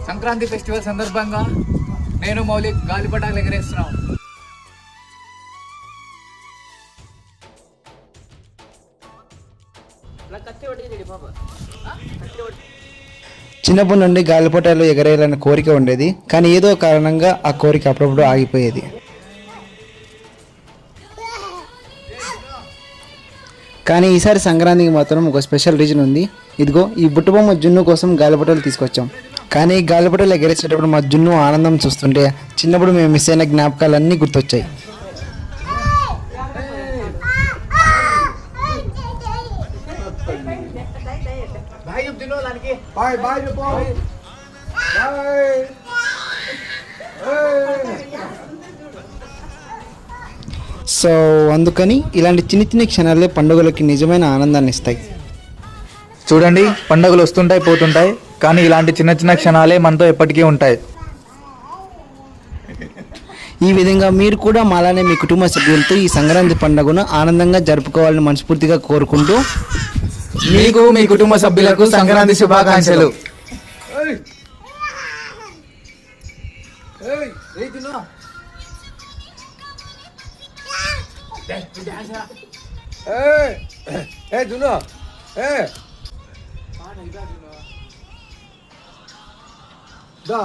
Sankranti festival సందర్భంగా నేను మౌలిక్ గాలిపటాలు ఎగరేస్తున్నాం. చిన్నప్పటి నుండి గాలిపటాలు ఎగరేయాలన్న కోరిక ఉండేది, కానీ ఏదో కారణంగా ఆ కోరిక అప్పుడప్పుడు ఆగిపోయేది. కానీ ఈసారి సంక్రాంతికి మాత్రం ఒక స్పెషల్ రీజన్ ఉంది. ఇదిగో ఈ బుట్టబొమ్మ జున్ను కోసం గాలిపటాలు తీసుకొచ్చాం. కానీ గాలిపటాలు ఎగరేసేటప్పుడు మా జున్ను ఆనందం చూస్తుంటే చిన్నప్పుడు మేము మిస్ అయిన జ్ఞాపకాలన్నీ గుర్తొచ్చాయి. సో అందుకని ఇలాంటి చిన్న చిన్న క్షణాలే పండుగలకి నిజమైన ఆనందాన్ని ఇస్తాయి. చూడండి, పండుగలు వస్తుంటాయి పోతుంటాయి, కానీ ఇలాంటి చిన్న చిన్న క్షణాలే మనతో ఎప్పటికీ ఉంటాయి. ఈ విధంగా మీరు కూడా మాలానే మీ కుటుంబ సభ్యులతో ఈ సంక్రాంతి పండుగను ఆనందంగా జరుపుకోవాలని మనస్ఫూర్తిగా కోరుకుంటూ మీకు మీ కుటుంబ సభ్యులకు సంక్రాంతి శుభాకాంక్షలు. దా